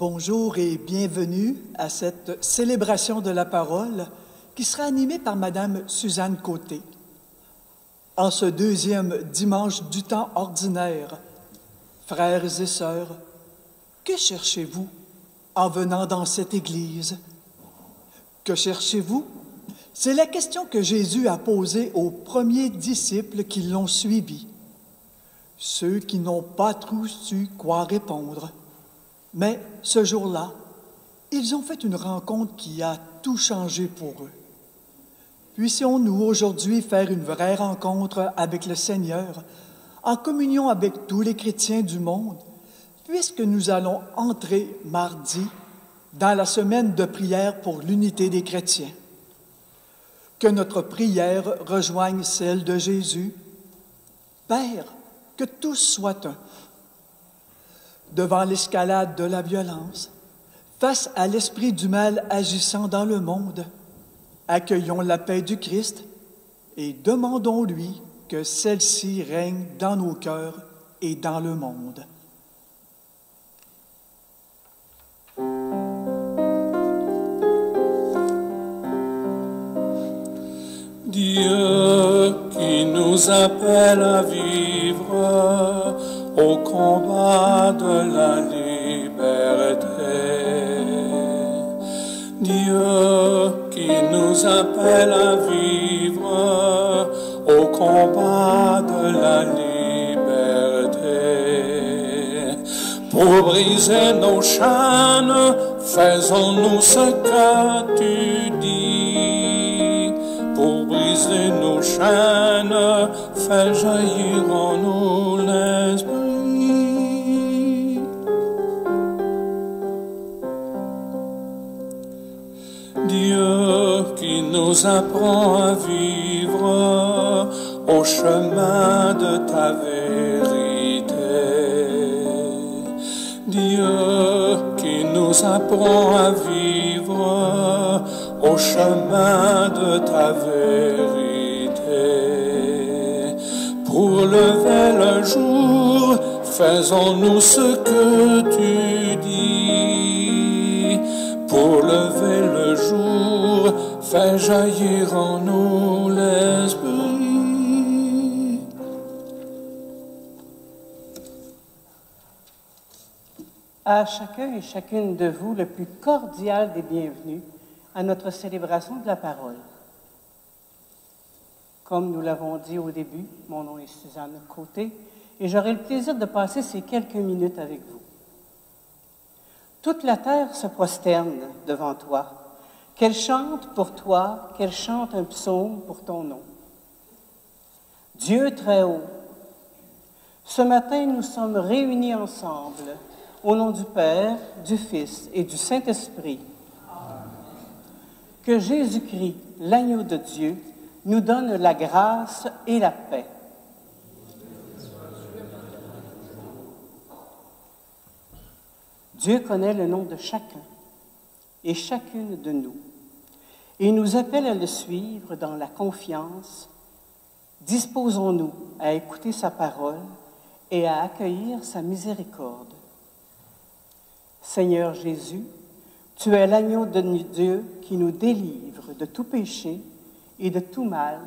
Bonjour et bienvenue à cette célébration de la parole qui sera animée par Madame Suzanne Côté. En ce deuxième dimanche du temps ordinaire, frères et sœurs, que cherchez-vous en venant dans cette église? Que cherchez-vous? C'est la question que Jésus a posée aux premiers disciples qui l'ont suivi, ceux qui n'ont pas trop su quoi répondre. Mais ce jour-là, ils ont fait une rencontre qui a tout changé pour eux. Puissions-nous aujourd'hui faire une vraie rencontre avec le Seigneur, en communion avec tous les chrétiens du monde, puisque nous allons entrer mardi dans la semaine de prière pour l'unité des chrétiens. Que notre prière rejoigne celle de Jésus. Père, que tous soient un. Devant l'escalade de la violence, face à l'esprit du mal agissant dans le monde, accueillons la paix du Christ et demandons-lui que celle-ci règne dans nos cœurs et dans le monde. Dieu qui nous appelle à vivre au combat de la liberté. Dieu qui nous appelle à vivre au combat de la liberté. Pour briser nos chaînes, faisons-nous ce que tu dis. Pour briser nos chaînes, fais jaillir en nous l'esprit. Dieu qui nous apprend à vivre au chemin de ta vérité. Dieu qui nous apprend à vivre au chemin de ta vérité. Pour lever le jour, faisons-nous ce que tu dis. Pour lever le jour, fais jaillir en nous l'esprit. À chacun et chacune de vous, le plus cordial des bienvenus à notre célébration de la parole. Comme nous l'avons dit au début, mon nom est Suzanne Côté et j'aurai le plaisir de passer ces quelques minutes avec vous. Toute la terre se prosterne devant toi, qu'elle chante pour toi, qu'elle chante un psaume pour ton nom. Dieu très haut, ce matin nous sommes réunis ensemble au nom du Père, du Fils et du Saint-Esprit. Que Jésus-Christ, l'agneau de Dieu, nous donne la grâce et la paix. Dieu connaît le nom de chacun et chacune de nous et nous appelle à le suivre dans la confiance. Disposons-nous à écouter sa parole et à accueillir sa miséricorde. Seigneur Jésus, tu es l'agneau de Dieu qui nous délivre de tout péché et de tout mal.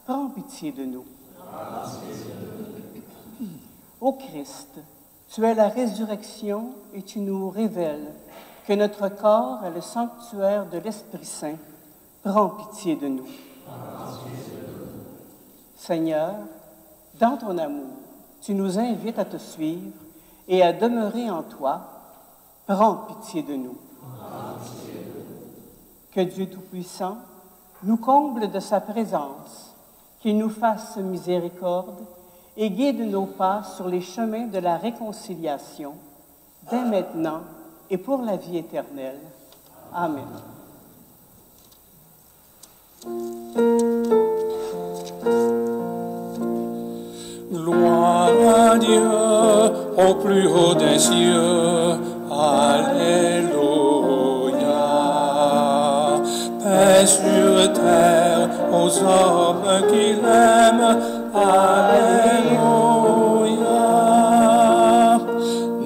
Prends pitié de nous. Ô Christ, tu es la résurrection et tu nous révèles que notre corps est le sanctuaire de l'Esprit Saint. Prends pitié de nous. Seigneur, dans ton amour, tu nous invites à te suivre et à demeurer en toi. Prends pitié de nous. Que Dieu Tout-Puissant nous comble de sa présence, qu'il nous fasse miséricorde et guide nos pas sur les chemins de la réconciliation, dès maintenant et pour la vie éternelle. Amen. Gloire à Dieu au plus haut des cieux. Alléluia. Paix sur terre aux hommes qui l'aiment. Alléluia.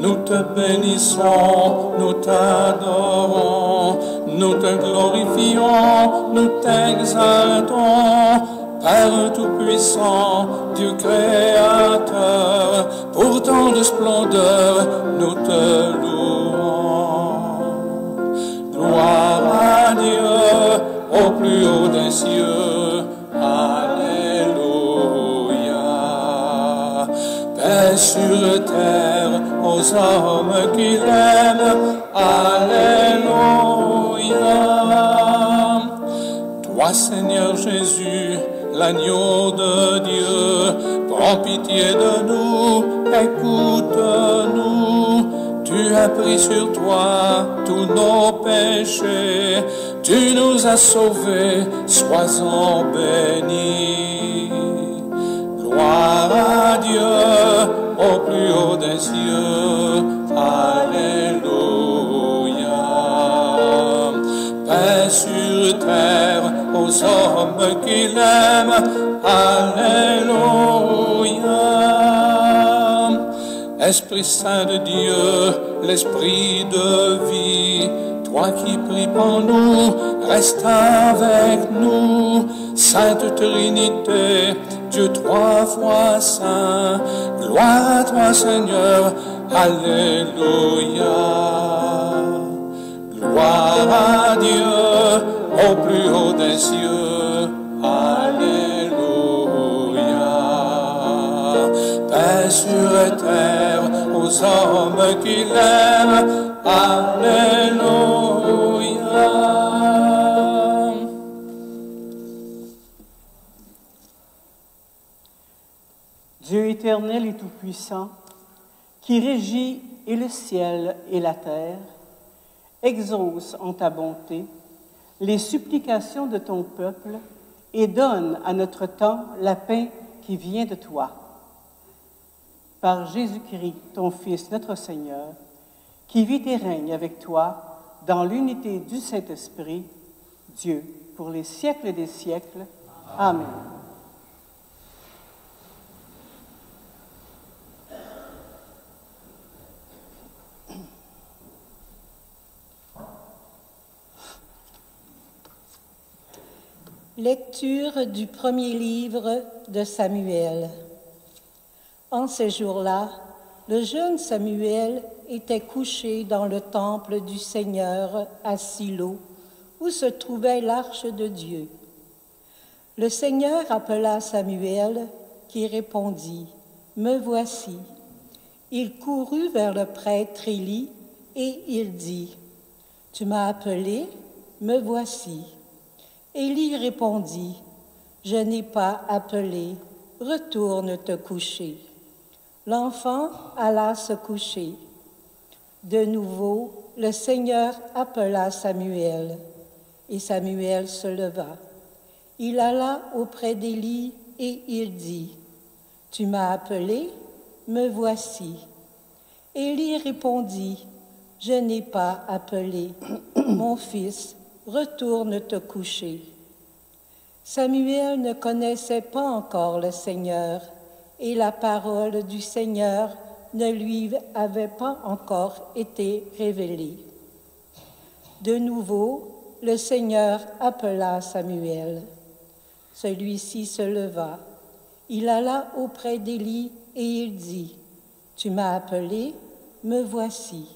Nous te bénissons, nous t'adorons, nous te glorifions, nous t'exaltons. Père Tout-Puissant, Dieu Créateur, pour tant de splendeur, nous te louons. Gloire à Dieu, au plus haut des cieux, Alléluia. Paix sur terre, aux hommes qui l'aiment, Alléluia. Toi, Seigneur Jésus, l'agneau de Dieu, prends pitié de nous, écoute-nous. Tu as pris sur toi tous nos péchés, tu nous as sauvés, sois-en bénis. Gloire à Dieu, au plus haut des cieux, Alléluia. Paix sur terre, aux hommes qui l'aiment, Alléluia. Esprit Saint de Dieu, l'Esprit de vie, toi qui pries pour nous, reste avec nous. Sainte Trinité, Dieu trois fois saint, gloire à toi Seigneur, Alléluia. Gloire à Dieu, au plus haut des cieux, Alléluia. Paix sur terre, aux hommes qui l'aiment, Alléluia. Dieu éternel et tout-puissant, qui régit et le ciel et la terre, exauce en ta bonté les supplications de ton peuple et donne à notre temps la paix qui vient de toi. Par Jésus-Christ, ton Fils, notre Seigneur, qui vit et règne avec toi dans l'unité du Saint-Esprit, Dieu, pour les siècles des siècles. Amen. Lecture du premier livre de Samuel. En ces jours-là, le jeune Samuel était couché dans le temple du Seigneur à Silo, où se trouvait l'arche de Dieu. Le Seigneur appela Samuel, qui répondit, « Me voici. » Il courut vers le prêtre Élie et il dit, « Tu m'as appelé, me voici. » Élie répondit, « Je n'ai pas appelé, retourne te coucher. » L'enfant alla se coucher. De nouveau, le Seigneur appela Samuel, et Samuel se leva. Il alla auprès d'Élie et il dit, « Tu m'as appelé, me voici. » Élie répondit, « Je n'ai pas appelé, mon fils, retourne te coucher. » Samuel ne connaissait pas encore le Seigneur, et la parole du Seigneur ne lui avait pas encore été révélée. De nouveau, le Seigneur appela Samuel. Celui-ci se leva. Il alla auprès d'Élie et il dit, « Tu m'as appelé, me voici. »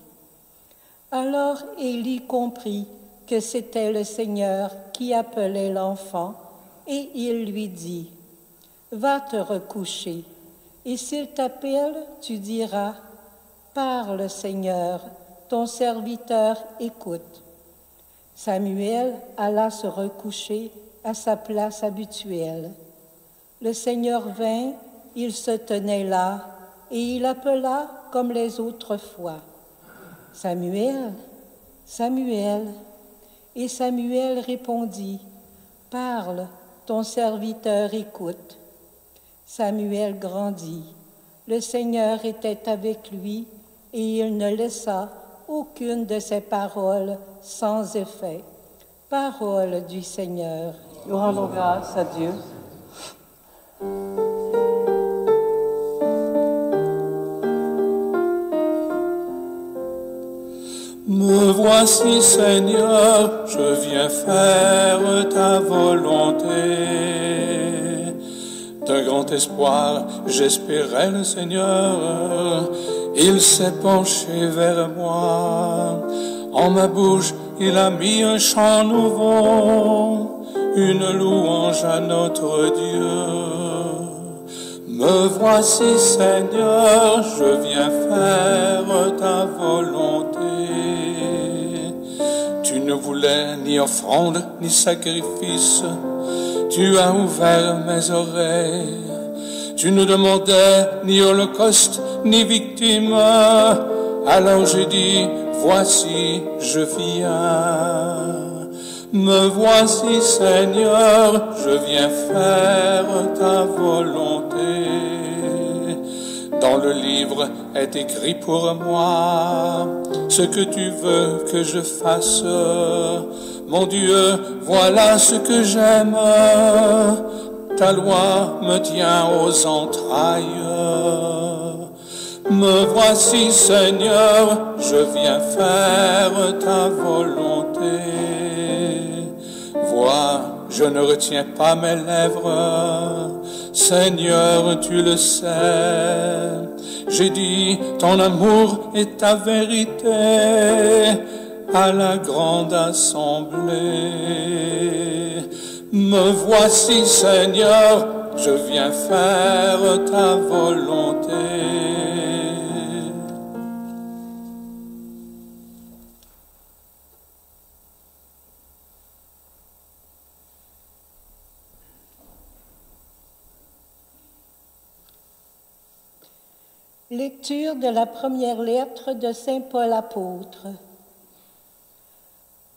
Alors Élie comprit que c'était le Seigneur qui appelait l'enfant, et il lui dit, « Va te recoucher, et s'il t'appelle, tu diras, « Parle, Seigneur, ton serviteur écoute. » Samuel alla se recoucher à sa place habituelle. Le Seigneur vint, il se tenait là, et il appela comme les autres fois, « Samuel, Samuel. » Et Samuel répondit, « Parle, ton serviteur écoute. » Samuel grandit. Le Seigneur était avec lui et il ne laissa aucune de ses paroles sans effet. Parole du Seigneur. Nous rendons grâce à Dieu. Me voici, Seigneur, je viens faire ta volonté. D'un grand espoir, j'espérais le Seigneur. Il s'est penché vers moi. En ma bouche, il a mis un chant nouveau, une louange à notre Dieu. Me voici, Seigneur, je viens faire ta volonté. Tu ne voulais ni offrande, ni sacrifice. Tu as ouvert mes oreilles. Tu ne demandais ni holocauste, ni victime. Alors j'ai dit, voici, je viens. Me voici, Seigneur, je viens faire ta volonté. Dans le livre est écrit pour moi ce que tu veux que je fasse. Mon Dieu, voilà ce que j'aime. Ta loi me tient aux entrailles. Me voici, Seigneur, je viens faire ta volonté. Vois, je ne retiens pas mes lèvres. Seigneur, tu le sais. J'ai dit, ton amour est ta vérité à la grande assemblée. Me voici, Seigneur, je viens faire ta volonté. Lecture de la première lettre de Saint Paul apôtre.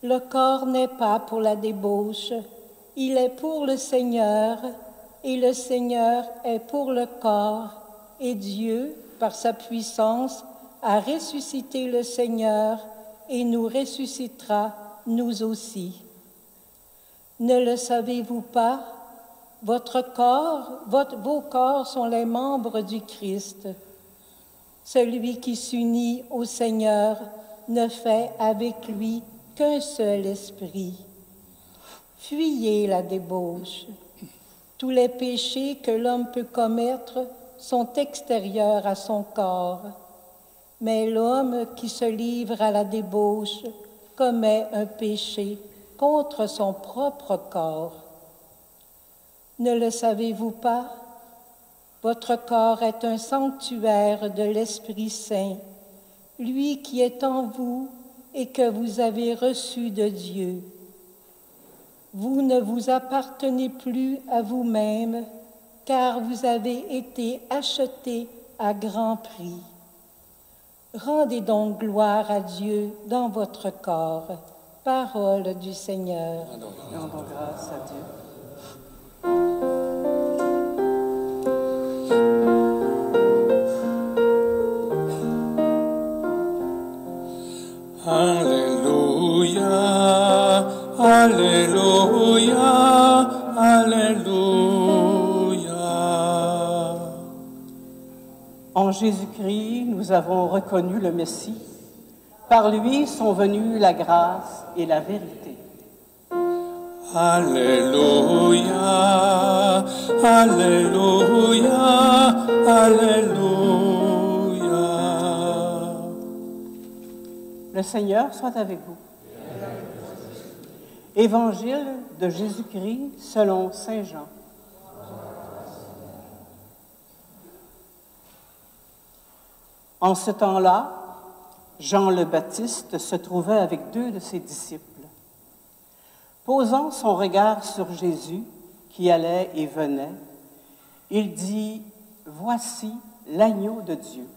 Le corps n'est pas pour la débauche, il est pour le Seigneur, et le Seigneur est pour le corps, et Dieu, par sa puissance, a ressuscité le Seigneur et nous ressuscitera, nous aussi. Ne le savez-vous pas? Vos corps sont les membres du Christ. Celui qui s'unit au Seigneur ne fait avec lui qu'un seul esprit. Fuyez la débauche. Tous les péchés que l'homme peut commettre sont extérieurs à son corps, mais l'homme qui se livre à la débauche commet un péché contre son propre corps. Ne le savez-vous pas? Votre corps est un sanctuaire de l'Esprit Saint, lui qui est en vous et que vous avez reçu de Dieu. Vous ne vous appartenez plus à vous-même, car vous avez été achetés à grand prix. Rendez donc gloire à Dieu dans votre corps. Parole du Seigneur. Rendons grâce à Dieu. Alléluia, Alléluia, Alléluia. En Jésus-Christ, nous avons reconnu le Messie. Par lui sont venues la grâce et la vérité. Alléluia, Alléluia, Alléluia. Le Seigneur soit avec vous. Évangile de Jésus-Christ selon saint Jean. En ce temps-là, Jean le Baptiste se trouvait avec 2 de ses disciples. Posant son regard sur Jésus, qui allait et venait, il dit, « Voici l'agneau de Dieu. »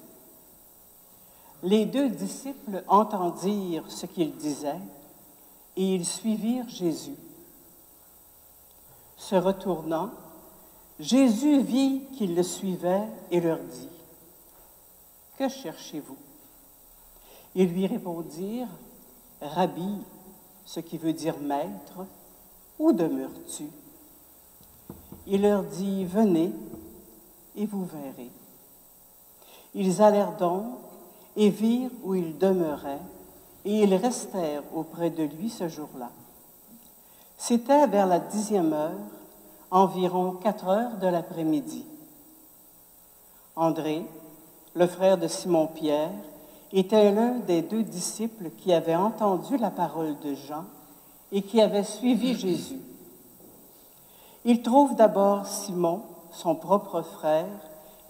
Les 2 disciples entendirent ce qu'il disait, et ils suivirent Jésus. Se retournant, Jésus vit qu'ils le suivaient et leur dit, « Que cherchez-vous? » Ils lui répondirent, « Rabbi, ce qui veut dire maître, où demeures-tu? » Il leur dit, « Venez et vous verrez. » Ils allèrent donc et virent où il demeurait, et ils restèrent auprès de lui ce jour-là. C'était vers la 10e heure, environ 4 heures de l'après-midi. André, le frère de Simon-Pierre, était l'un des 2 disciples qui avaient entendu la parole de Jean et qui avaient suivi Jésus. Il trouve d'abord Simon, son propre frère,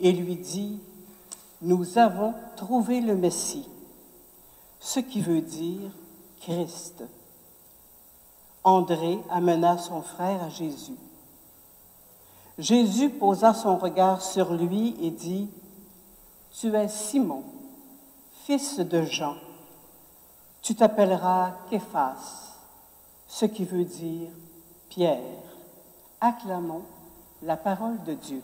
et lui dit « Nous avons trouvé le Messie », ce qui veut dire Christ. André amena son frère à Jésus. Jésus posa son regard sur lui et dit « Tu es Simon, fils de Jean. Tu t'appelleras Képhas, ce qui veut dire Pierre. » Acclamons la parole de Dieu.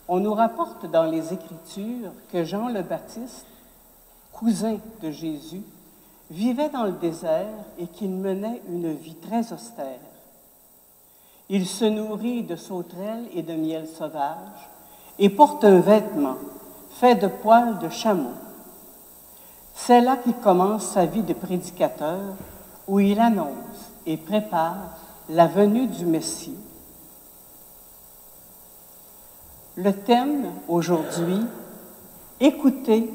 On nous rapporte dans les Écritures que Jean le Baptiste, cousin de Jésus, vivait dans le désert et qu'il menait une vie très austère. Il se nourrit de sauterelles et de miel sauvage et porte un vêtement fait de poils de chameau. C'est là qu'il commence sa vie de prédicateur, où il annonce et prépare la venue du Messie. Le thème aujourd'hui, écouter,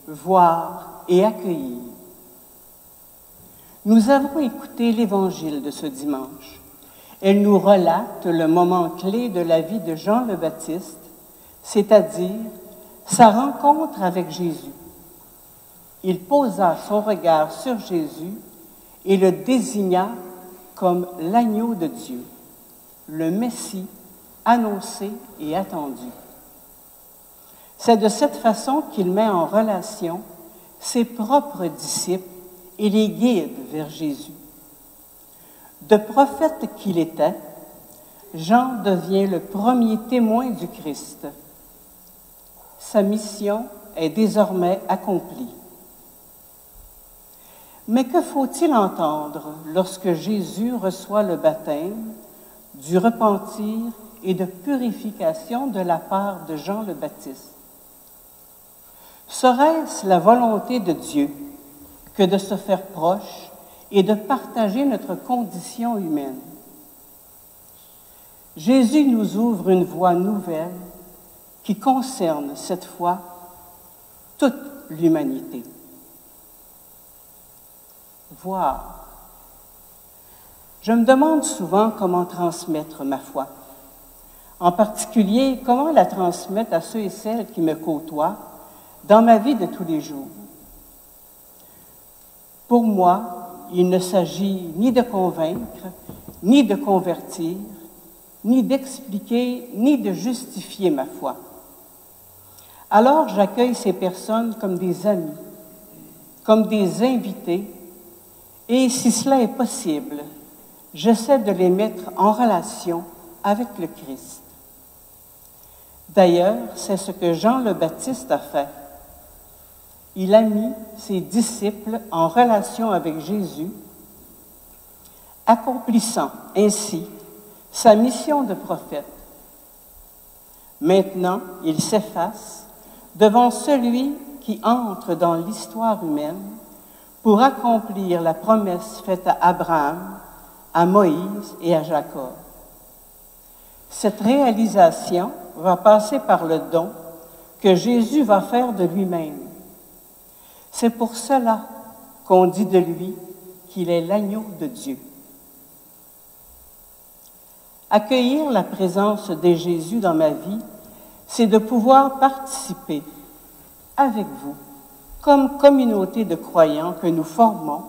voir et accueillir. Nous avons écouté l'Évangile de ce dimanche. Elle nous relate le moment clé de la vie de Jean le Baptiste, c'est-à-dire sa rencontre avec Jésus. Il posa son regard sur Jésus et le désigna comme l'agneau de Dieu, le Messie annoncé et attendu. C'est de cette façon qu'il met en relation ses propres disciples et les guide vers Jésus. De prophète qu'il était, Jean devient le premier témoin du Christ. Sa mission est désormais accomplie. Mais que faut-il entendre lorsque Jésus reçoit le baptême, du repentir et de purification de la part de Jean le Baptiste? Serait-ce la volonté de Dieu que de se faire proche et de partager notre condition humaine? Jésus nous ouvre une voie nouvelle qui concerne cette fois toute l'humanité. Voir. Je me demande souvent comment transmettre ma foi. En particulier, comment la transmettre à ceux et celles qui me côtoient dans ma vie de tous les jours. Pour moi, il ne s'agit ni de convaincre, ni de convertir, ni d'expliquer, ni de justifier ma foi. Alors j'accueille ces personnes comme des amis, comme des invités, et si cela est possible, j'essaie de les mettre en relation avec le Christ. D'ailleurs, c'est ce que Jean le Baptiste a fait. Il a mis ses disciples en relation avec Jésus, accomplissant ainsi sa mission de prophète. Maintenant, il s'efface devant celui qui entre dans l'histoire humaine pour accomplir la promesse faite à Abraham, à Moïse et à Jacob. Cette réalisation va passer par le don que Jésus va faire de lui-même. C'est pour cela qu'on dit de lui qu'il est l'agneau de Dieu. Accueillir la présence de Jésus dans ma vie, c'est de pouvoir participer avec vous, comme communauté de croyants que nous formons,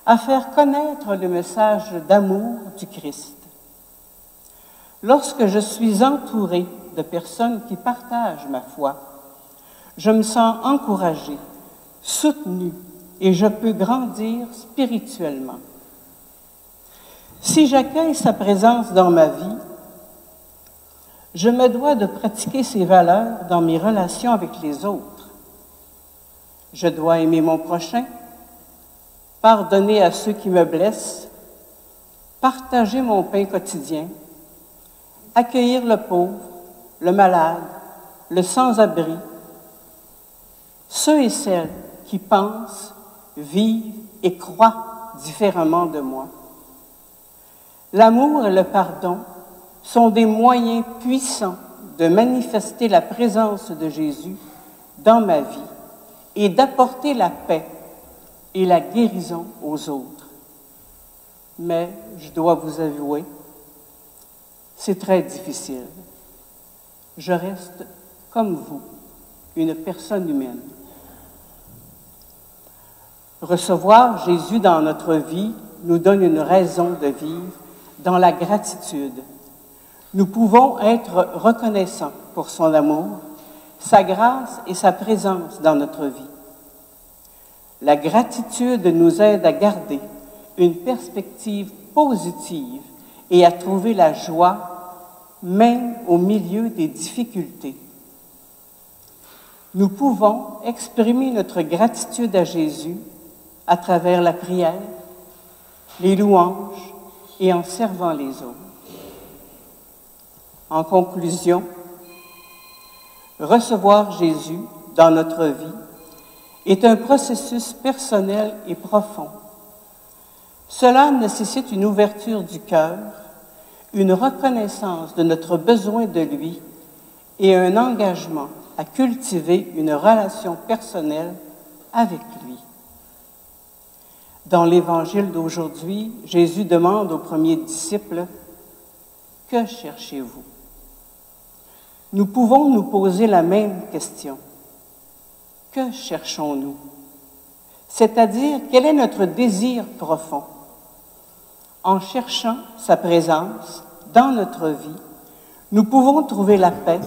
à faire connaître le message d'amour du Christ. Lorsque je suis entourée de personnes qui partagent ma foi, je me sens encouragée, soutenue et je peux grandir spirituellement. Si j'accueille sa présence dans ma vie, je me dois de pratiquer ses valeurs dans mes relations avec les autres. Je dois aimer mon prochain, pardonner à ceux qui me blessent, partager mon pain quotidien, accueillir le pauvre, le malade, le sans-abri, ceux et celles qui pensent, vivent et croient différemment de moi. L'amour et le pardon sont des moyens puissants de manifester la présence de Jésus dans ma vie et d'apporter la paix et la guérison aux autres. Mais je dois vous avouer, c'est très difficile. Je reste, comme vous, une personne humaine. Recevoir Jésus dans notre vie nous donne une raison de vivre dans la gratitude. Nous pouvons être reconnaissants pour son amour, sa grâce et sa présence dans notre vie. La gratitude nous aide à garder une perspective positive et à trouver la joie même au milieu des difficultés. Nous pouvons exprimer notre gratitude à Jésus à travers la prière, les louanges et en servant les autres. En conclusion, recevoir Jésus dans notre vie est un processus personnel et profond. Cela nécessite une ouverture du cœur, une reconnaissance de notre besoin de lui et un engagement à cultiver une relation personnelle avec lui. Dans l'Évangile d'aujourd'hui, Jésus demande aux premiers disciples « Que cherchez-vous » Nous pouvons nous poser la même question. Que cherchons-nous? C'est-à-dire, quel est notre désir profond? En cherchant sa présence dans notre vie, nous pouvons trouver la paix,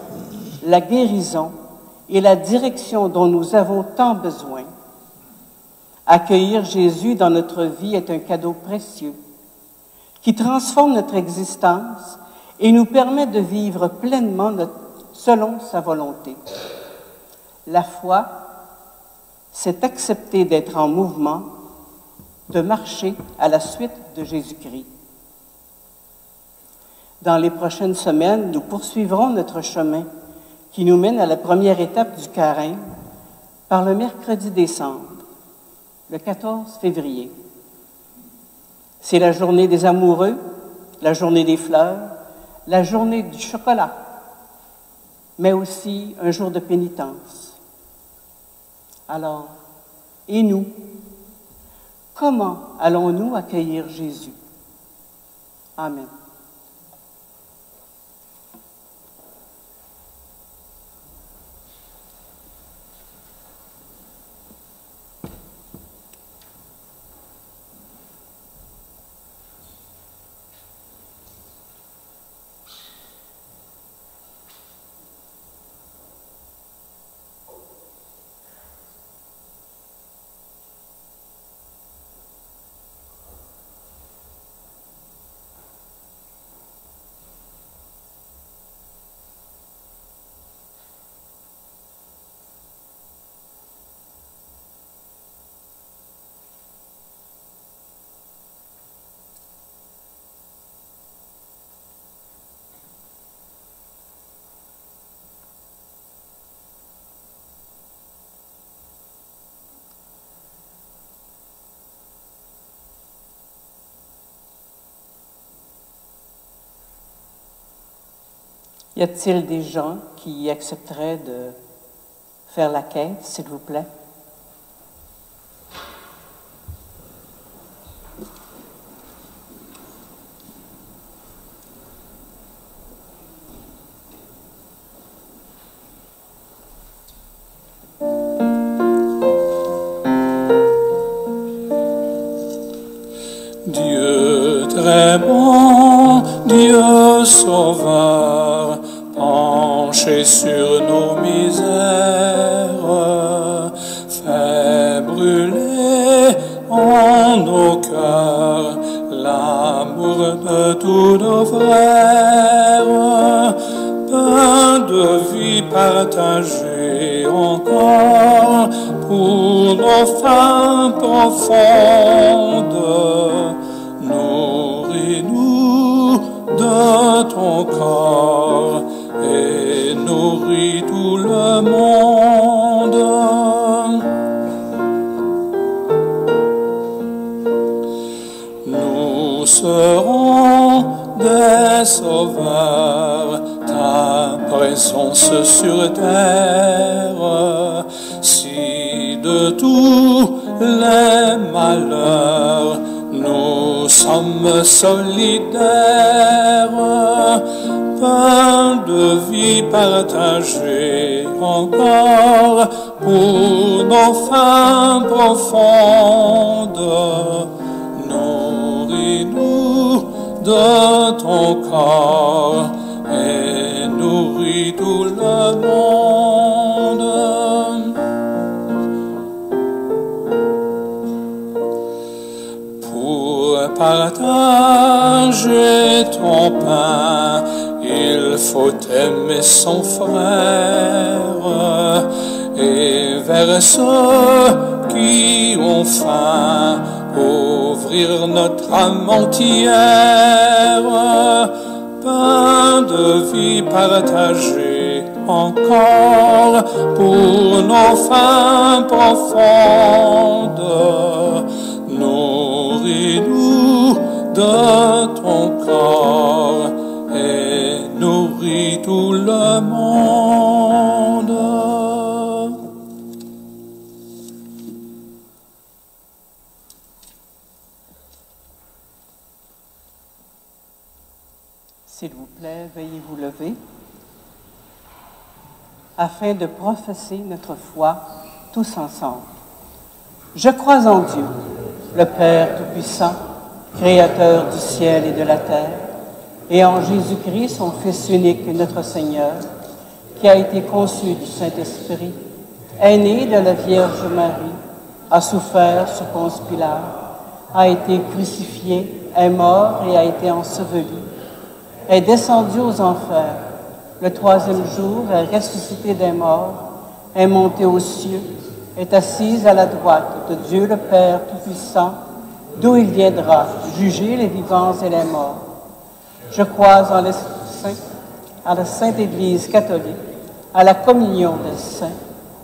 la guérison et la direction dont nous avons tant besoin. Accueillir Jésus dans notre vie est un cadeau précieux qui transforme notre existence et nous permet de vivre pleinement selon sa volonté. La foi, c'est accepter d'être en mouvement, de marcher à la suite de Jésus-Christ. Dans les prochaines semaines, nous poursuivrons notre chemin qui nous mène à la première étape du Carême par le mercredi décembre, le 14 février. C'est la journée des amoureux, la journée des fleurs, la journée du chocolat, mais aussi un jour de pénitence. Alors, et nous, comment allons-nous accueillir Jésus? Amen. Y a-t-il des gens qui accepteraient de faire la quête, s'il vous plaît? Dieu très bon, Dieu sauveur, penché sur nos misères, fais brûler en nos cœurs l'amour de tous nos frères, pain de vie partagé encore pour nos faim profondes. Nourris-nous de de ton corps et nourris tout le monde. Nous serons des sauveurs, ta présence sur terre, si de tous les malheurs nous sommes solidaires, pain de vie partagé encore pour nos faim profondes. Nourris-nous de ton corps et nourris tout le monde. Pour partager ton pain, il faut aimer son frère, et vers ceux qui ont faim, ouvrir notre âme entière. Pain de vie partagé encore pour nos faim profondes. Nourris-nous de ton corps et nourris tout le monde. S'il vous plaît, veuillez vous lever afin de professer notre foi tous ensemble. Je crois en Dieu, le Père Tout-Puissant, Créateur du ciel et de la terre, et en Jésus-Christ, son Fils unique, notre Seigneur, qui a été conçu du Saint-Esprit, est né de la Vierge Marie, a souffert sous Ponce Pilate, a été crucifié, est mort et a été enseveli, est descendu aux enfers, le troisième jour est ressuscité des morts, est monté aux cieux, est assise à la droite de Dieu le Père Tout-Puissant, d'où il viendra juger les vivants et les morts. Je crois en l'Esprit Saint, à la Sainte Église catholique, à la communion des saints,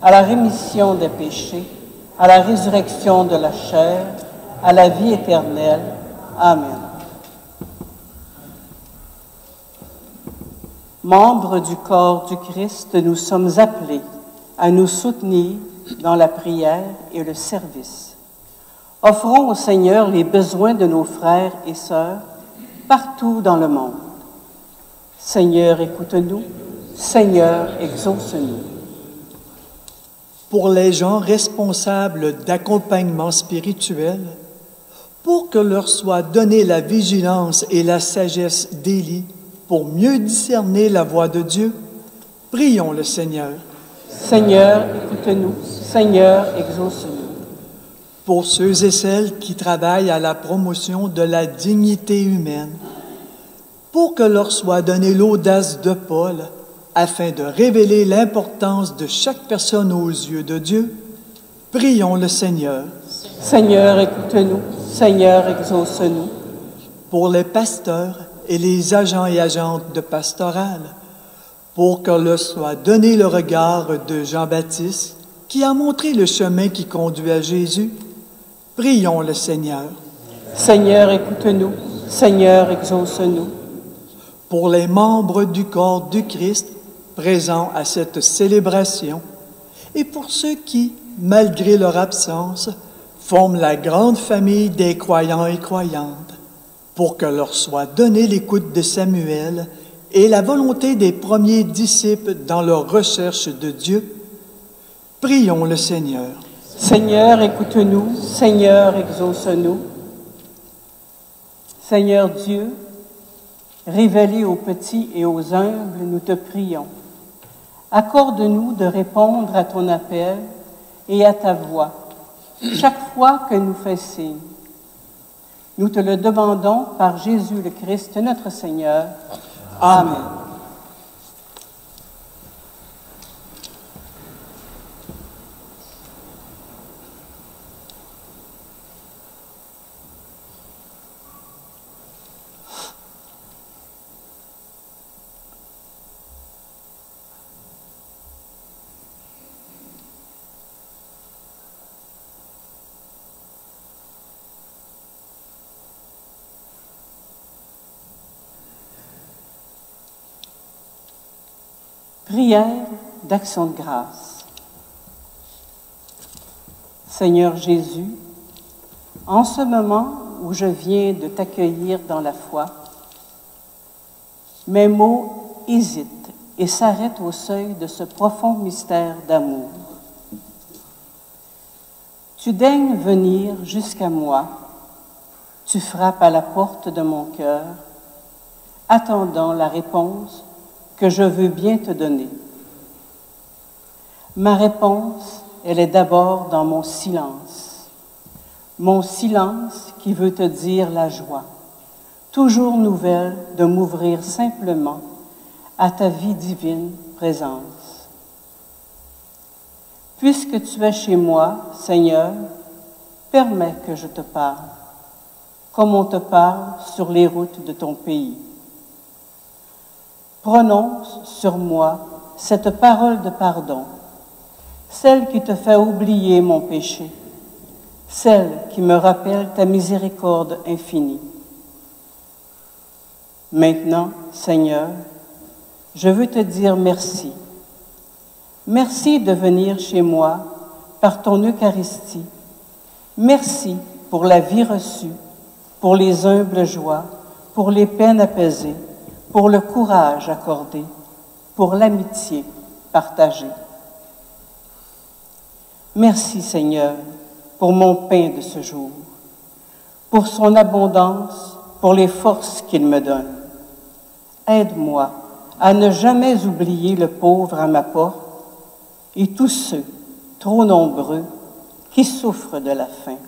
à la rémission des péchés, à la résurrection de la chair, à la vie éternelle. Amen. Membres du corps du Christ, nous sommes appelés à nous soutenir dans la prière et le service. Offrons au Seigneur les besoins de nos frères et sœurs partout dans le monde. Seigneur, écoute-nous. Seigneur, exauce-nous. Pour les gens responsables d'accompagnement spirituel, pour que leur soit donnée la vigilance et la sagesse d'Élie pour mieux discerner la voix de Dieu, prions le Seigneur. Seigneur, écoute-nous. Seigneur, exauce-nous. Pour ceux et celles qui travaillent à la promotion de la dignité humaine, pour que leur soit donnée l'audace de Paul, afin de révéler l'importance de chaque personne aux yeux de Dieu, prions le Seigneur. Seigneur, écoute-nous. Seigneur, exauce-nous. Pour les pasteurs et les agents et agentes de pastoral, pour que leur soit donné le regard de Jean-Baptiste, qui a montré le chemin qui conduit à Jésus, prions le Seigneur. Seigneur, écoute-nous. Seigneur, exauce-nous. Pour les membres du corps du Christ présents à cette célébration, et pour ceux qui, malgré leur absence, forment la grande famille des croyants et croyantes, pour que leur soit donnée l'écoute de Samuel et la volonté des premiers disciples dans leur recherche de Dieu, prions le Seigneur. Seigneur, écoute-nous. Seigneur, exauce-nous. Seigneur Dieu, révélé aux petits et aux humbles, nous te prions. Accorde-nous de répondre à ton appel et à ta voix, chaque fois que nous fait signe. Nous te le demandons par Jésus le Christ, notre Seigneur. Amen. Prière d'action de grâce. Seigneur Jésus, en ce moment où je viens de t'accueillir dans la foi, mes mots hésitent et s'arrêtent au seuil de ce profond mystère d'amour. Tu daignes venir jusqu'à moi, tu frappes à la porte de mon cœur, attendant la réponse que je veux bien te donner. Ma réponse, elle est d'abord dans mon silence qui veut te dire la joie, toujours nouvelle de m'ouvrir simplement à ta vie divine présence. Puisque tu es chez moi, Seigneur, permets que je te parle, comme on te parle sur les routes de ton pays. Prononce sur moi cette parole de pardon, celle qui te fait oublier mon péché, celle qui me rappelle ta miséricorde infinie. Maintenant, Seigneur, je veux te dire merci. Merci de venir chez moi par ton Eucharistie. Merci pour la vie reçue, pour les humbles joies, pour les peines apaisées, pour le courage accordé, pour l'amitié partagée. Merci, Seigneur, pour mon pain de ce jour, pour son abondance, pour les forces qu'il me donne. Aide-moi à ne jamais oublier le pauvre à ma porte et tous ceux, trop nombreux, qui souffrent de la faim.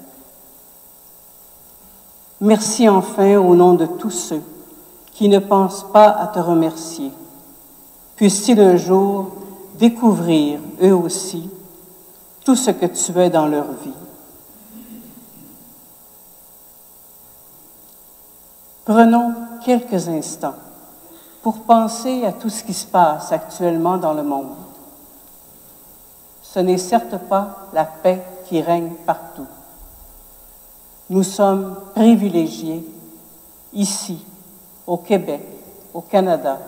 Merci enfin au nom de tous ceux qui ne pensent pas à te remercier. Puissent-ils un jour découvrir, eux aussi, tout ce que tu es dans leur vie. Prenons quelques instants pour penser à tout ce qui se passe actuellement dans le monde. Ce n'est certes pas la paix qui règne partout. Nous sommes privilégiés, ici, au Québec, au Canada,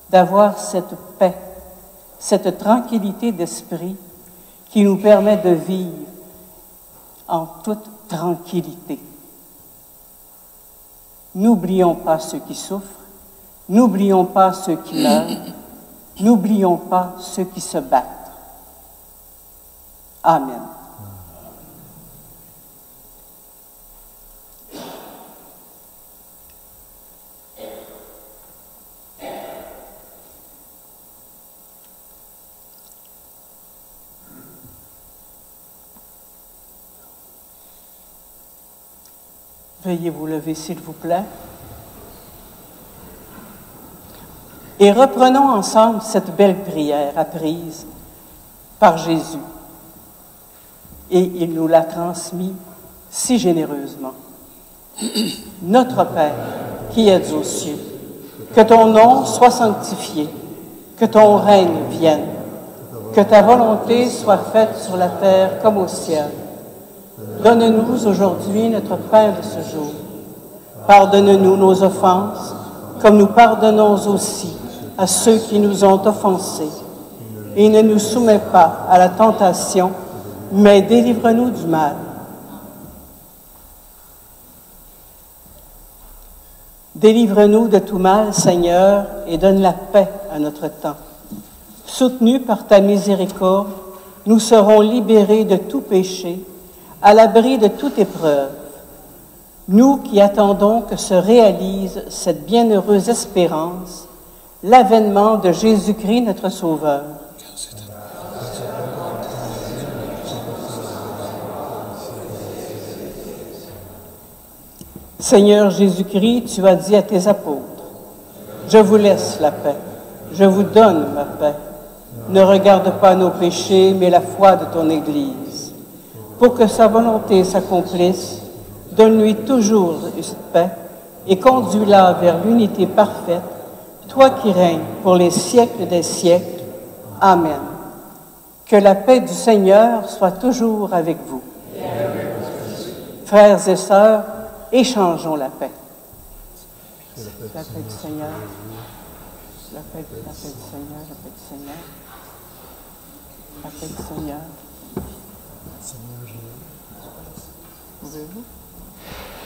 d'avoir cette paix, cette tranquillité d'esprit qui nous permet de vivre en toute tranquillité. N'oublions pas ceux qui souffrent, n'oublions pas ceux qui meurent, n'oublions pas ceux qui se battent. Amen. Veuillez vous lever, s'il vous plaît. Et reprenons ensemble cette belle prière apprise par Jésus. Et il nous l'a transmise si généreusement. Notre Père, qui es aux cieux, que ton nom soit sanctifié, que ton règne vienne, que ta volonté soit faite sur la terre comme au ciel. Donne-nous aujourd'hui notre pain de ce jour. Pardonne-nous nos offenses, comme nous pardonnons aussi à ceux qui nous ont offensés. Et ne nous soumets pas à la tentation, mais délivre-nous du mal. Délivre-nous de tout mal, Seigneur, et donne la paix à notre temps. Soutenus par ta miséricorde, nous serons libérés de tout péché, à l'abri de toute épreuve. Nous qui attendons que se réalise cette bienheureuse espérance, l'avènement de Jésus-Christ, notre Sauveur. Seigneur Jésus-Christ, tu as dit à tes apôtres, « Je vous laisse la paix, je vous donne ma paix. Ne regarde pas nos péchés, mais la foi de ton Église. Pour que sa volonté s'accomplisse, donne-lui toujours cette paix et conduis-la vers l'unité parfaite, toi qui règnes pour les siècles des siècles. Amen. Que la paix du Seigneur soit toujours avec vous. Frères et sœurs, échangeons la paix. La paix du Seigneur. La paix du Seigneur, la paix du Seigneur. La paix du Seigneur. Pouvez-vous?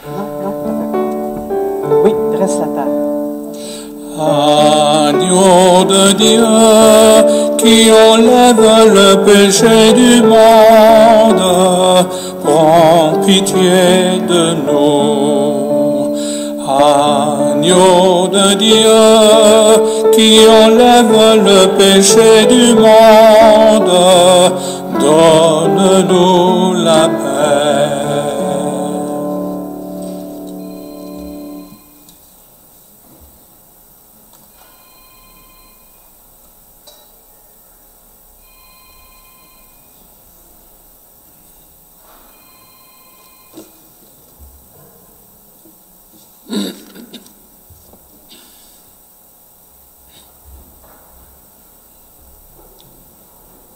Non, t'as fait pas. Oui, dresse la table. Agneau de Dieu, qui enlève le péché du monde, prends pitié de nous. Agneau de Dieu, qui enlève le péché du monde, donne-nous la paix.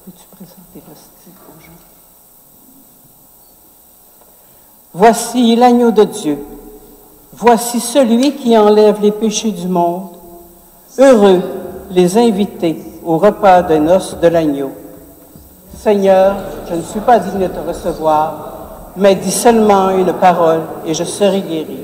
Peux-tu présenter l'hostie aux gens? Voici l'agneau de Dieu. Voici celui qui enlève les péchés du monde. Heureux les invités au repas de noces de l'agneau. Seigneur, je ne suis pas digne de te recevoir, mais dis seulement une parole et je serai guéri.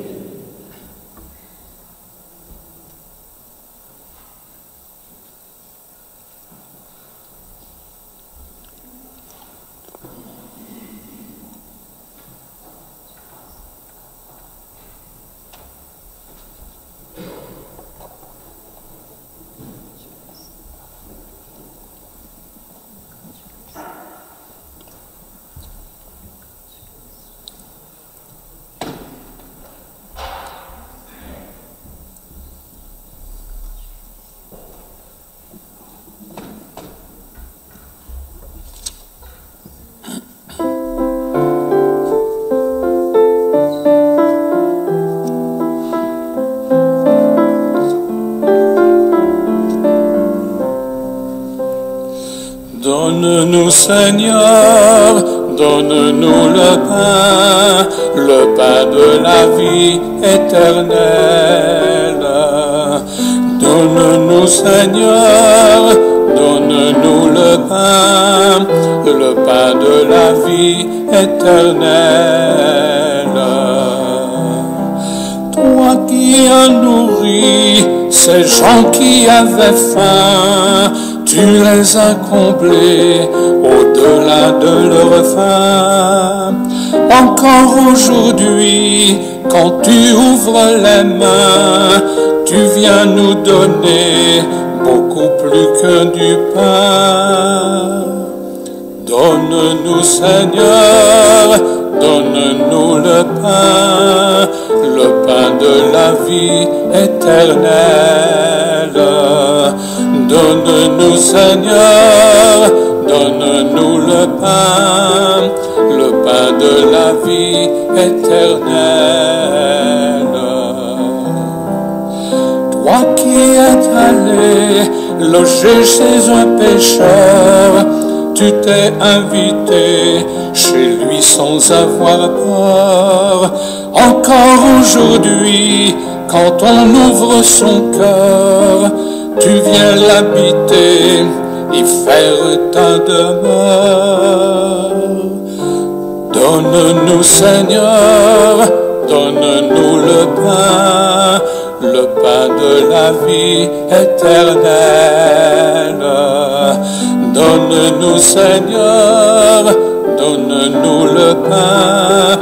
Donne-nous, Seigneur, donne-nous le pain de la vie éternelle. Donne-nous, Seigneur, donne-nous le pain de la vie éternelle. Toi qui as nourri ces gens qui avaient faim, tu les as comblés au-delà de leur faim. Encore aujourd'hui, quand tu ouvres les mains, tu viens nous donner beaucoup plus que du pain. Donne-nous, Seigneur, donne-nous le pain de la vie éternelle. Donne-nous, Seigneur, donne-nous le pain de la vie éternelle. Toi qui es allé loger chez un pécheur, tu t'es invité chez lui sans avoir peur. Encore aujourd'hui, quand on ouvre son cœur, tu viens l'habiter et faire ta demeure. Donne-nous, Seigneur, donne-nous le pain de la vie éternelle. Donne-nous, Seigneur, donne-nous le pain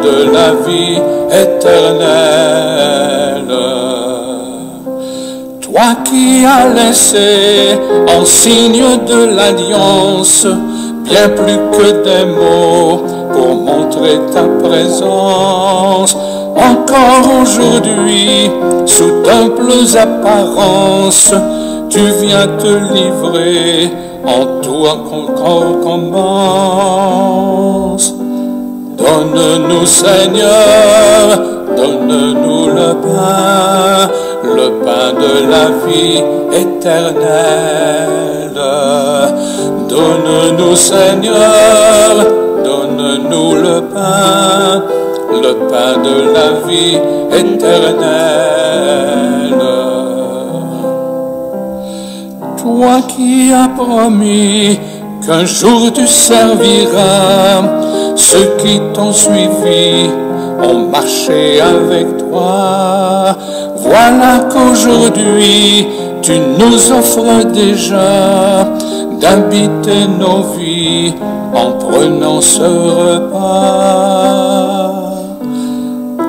de la vie éternelle. Toi qui as laissé en signe de l'alliance bien plus que des mots pour montrer ta présence, encore aujourd'hui, sous d'amples apparences, tu viens te livrer en toi qu'on commence. Donne-nous, Seigneur, donne-nous le pain de la vie éternelle. Donne-nous, Seigneur, donne-nous le pain de la vie éternelle. toi qui as promis qu'un jour tu serviras ceux qui t'ont suivi, ont marché avec toi. Voilà qu'aujourd'hui tu nous offres déjà d'habiter nos vies en prenant ce repas.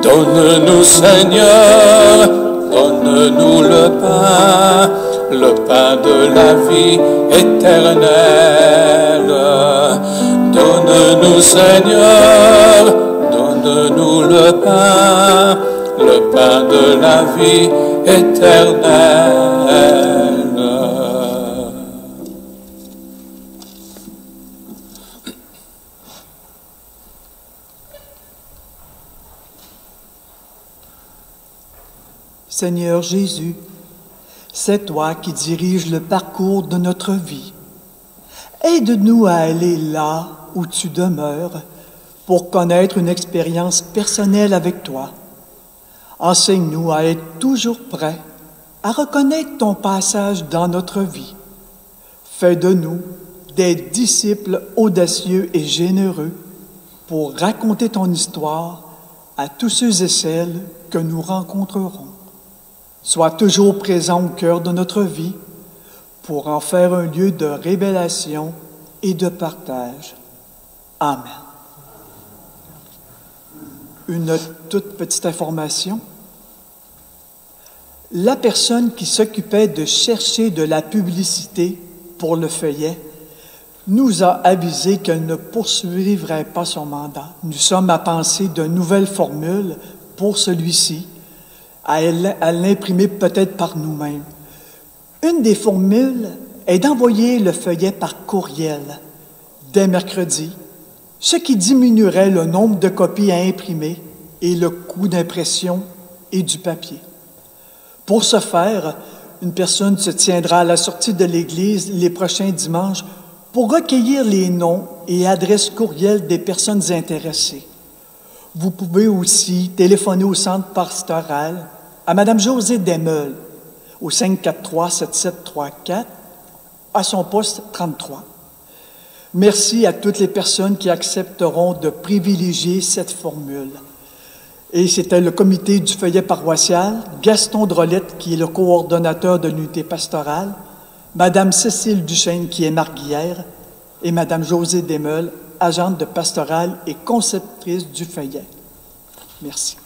Donne-nous, Seigneur, donne-nous le pain de la vie éternelle. Donne-nous, Seigneur, donne-nous le pain de la vie éternelle. Seigneur Jésus, c'est toi qui diriges le parcours de notre vie. Aide-nous à aller là où tu demeures pour connaître une expérience personnelle avec toi. Enseigne-nous à être toujours prêts à reconnaître ton passage dans notre vie. Fais de nous des disciples audacieux et généreux pour raconter ton histoire à tous ceux et celles que nous rencontrerons. Sois toujours présent au cœur de notre vie pour en faire un lieu de révélation et de partage. Amen. Une toute petite information. La personne qui s'occupait de chercher de la publicité pour le feuillet nous a avisé qu'elle ne poursuivrait pas son mandat. Nous sommes à penser de nouvelles formules pour celui-ci, à l'imprimer peut-être par nous-mêmes. Une des formules est d'envoyer le feuillet par courriel dès mercredi, ce qui diminuerait le nombre de copies à imprimer et le coût d'impression et du papier. Pour ce faire, une personne se tiendra à la sortie de l'Église les prochains dimanches pour recueillir les noms et adresses courriel des personnes intéressées. Vous pouvez aussi téléphoner au centre pastoral à Mme Josée Desmeules au 543-7734 à son poste 33. Merci à toutes les personnes qui accepteront de privilégier cette formule. Et c'était le comité du feuillet paroissial, Gaston Drolette, qui est le coordonnateur de l'unité pastorale, Mme Cécile Duchesne, qui est marguillière, et Mme Josée Desmeules, agente de pastorale et conceptrice du feuillet. Merci.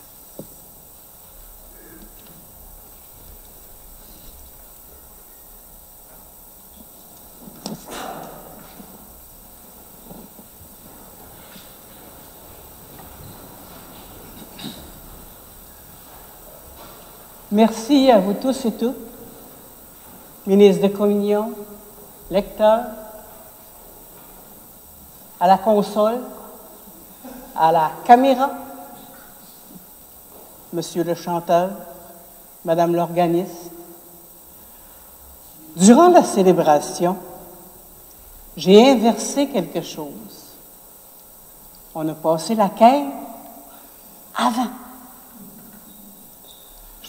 Merci à vous tous et toutes, ministres de communion, lecteurs, à la console, à la caméra, monsieur le chanteur, madame l'organiste. Durant la célébration, j'ai inversé quelque chose. On a passé la quête avant.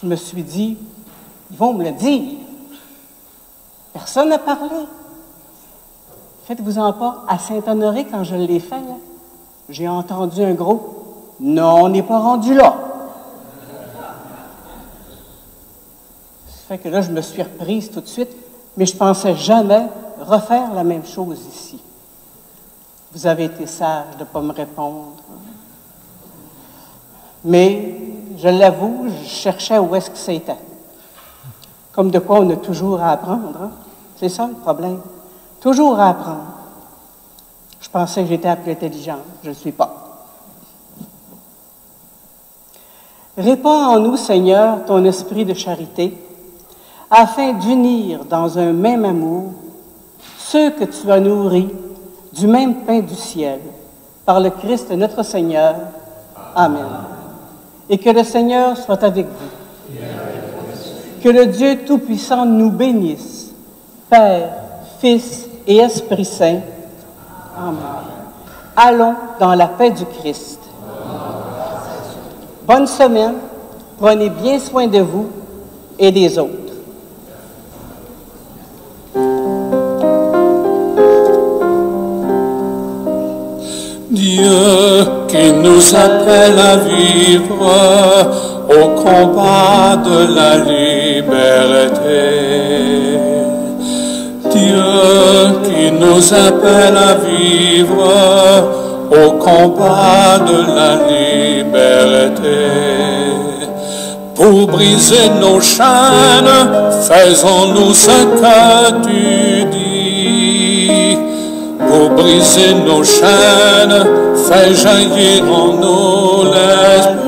Je me suis dit, ils vont me le dire. Personne n'a parlé. Faites-vous-en pas, à Saint-Honoré, quand je l'ai fait, là, j'ai entendu un gros « Non, on n'est pas rendu là ». Ça fait que là, je me suis reprise tout de suite, mais je ne pensais jamais refaire la même chose ici. Vous avez été sage de ne pas me répondre. Mais, je l'avoue, je cherchais où est-ce que c'était. Comme de quoi on a toujours à apprendre. Hein? C'est ça le problème. Toujours à apprendre. Je pensais que j'étais la plus intelligente. Je ne le suis pas. Répands en nous, Seigneur, ton esprit de charité, afin d'unir dans un même amour ceux que tu as nourris du même pain du ciel, par le Christ notre Seigneur. Amen. Et que le Seigneur soit avec vous. Que le Dieu Tout-Puissant nous bénisse, Père, Fils et Esprit Saint. Amen. Allons dans la paix du Christ. Bonne semaine. Prenez bien soin de vous et des autres. qui nous appelle à vivre au combat de la liberté. Dieu qui nous appelle à vivre au combat de la liberté. Pour briser nos chaînes, faisons-nous ce que tu dis. Pour briser nos chaînes, fais jaillir en nous l'esprit.